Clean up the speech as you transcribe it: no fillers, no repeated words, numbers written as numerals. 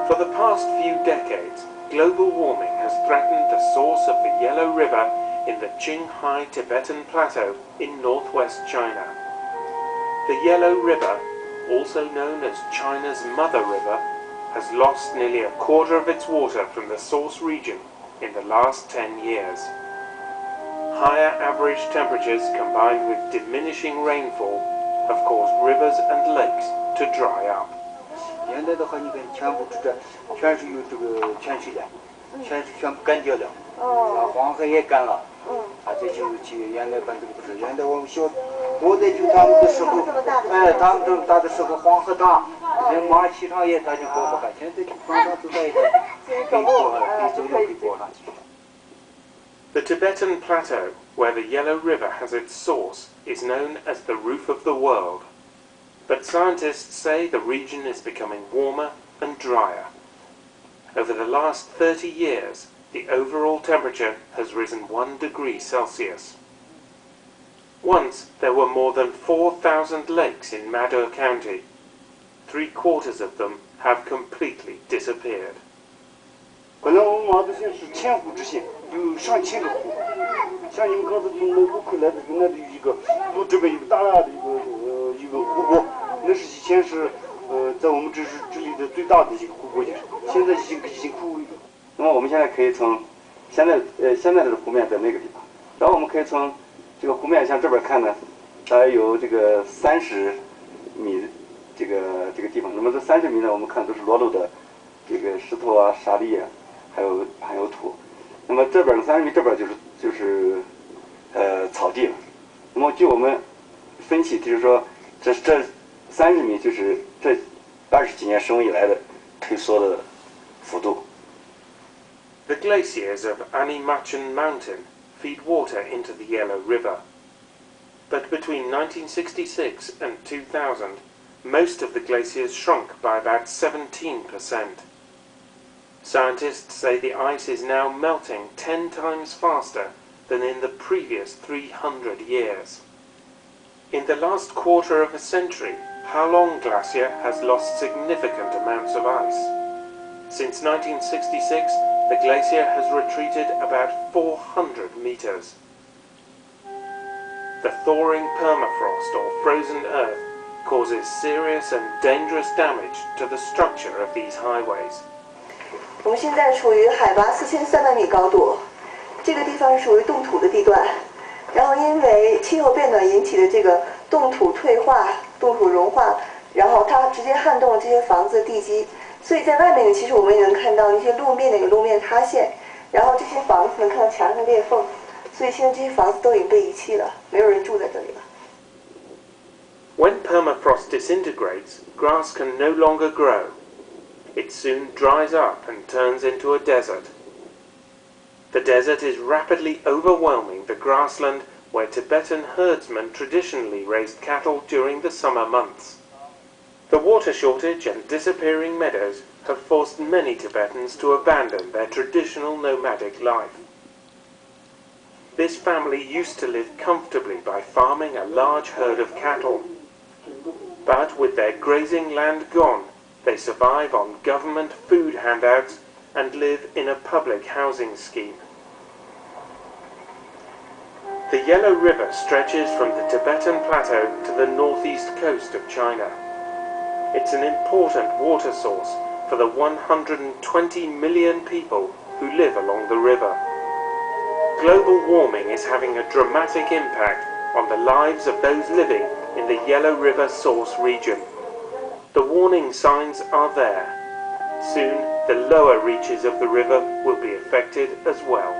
For the past few decades, global warming has threatened the source of the Yellow River in the Qinghai Tibetan Plateau in northwest China. The Yellow River, also known as China's Mother River, has lost nearly a quarter of its water from the source region in the last 10 years. Higher average temperatures combined with diminishing rainfall have caused rivers and lakes to dry up. 现在的话，你看全部全是有这个泉水的，全部干掉了。黄河也干了。这就是原来办这个不是，原来我们我在就他们的时候，他们这么大的时候，黄河大，人马骑上也他就过不干，现在就光上走在一块，可以过上去。 The Tibetan Plateau, where the Yellow River has its source, is known as the roof of the world. But scientists say the region is becoming warmer and drier. Over the last 30 years, the overall temperature has risen 1 degree Celsius. Once, there were more than 4,000 lakes in Mado County. 3/4 of them have completely disappeared. 本来我们马德县是千湖之县，有上千个湖。像你们刚才从内湖口来的，那里有一个路这边有个大的一个湖泊，那是以前是在我们这里的最大的一个湖泊，就是现在已经枯萎了。那么我们现在可以从现在的湖面在那个地方，然后我们可以从这个湖面向这边看呢，大概有这个30米这个地方。那么这30米呢，我们看都是裸露的这个石头啊、沙砾啊。 还有土，那么这边30米这边就是草地了。那么据我们分析，就是说这30米就是这20几年生物以来的退缩的幅度。The glaciers of Animachan Mountain feed water into the Yellow River, but between 1966 and 2000, most of the glaciers shrunk by about 17%. Scientists say the ice is now melting 10 times faster than in the previous 300 years. In the last quarter of a century, Halong Glacier has lost significant amounts of ice. Since 1966, the glacier has retreated about 400 meters. The thawing permafrost or frozen earth causes serious and dangerous damage to the structure of these highways. 我们现在处于海拔4300米高度，这个地方是属于冻土的地段。然后因为气候变暖引起的这个冻土退化、冻土融化，然后它直接撼动了这些房子的地基，所以在外面呢，其实我们也能看到一些路面的路面塌陷，然后这些房子能看到墙上裂缝，所以现在这些房子都已经被遗弃了，没有人住在这里了。When permafrost disintegrates, grass can no longer grow. It soon dries up and turns into a desert. The desert is rapidly overwhelming the grassland where Tibetan herdsmen traditionally raised cattle during the summer months. The water shortage and disappearing meadows have forced many Tibetans to abandon their traditional nomadic life. This family used to live comfortably by farming a large herd of cattle. But with their grazing land gone, they survive on government food handouts and live in a public housing scheme. The Yellow River stretches from the Tibetan Plateau to the northeast coast of China. It's an important water source for the 120 million people who live along the river. Global warming is having a dramatic impact on the lives of those living in the Yellow River source region. The warning signs are there. Soon, the lower reaches of the river will be affected as well.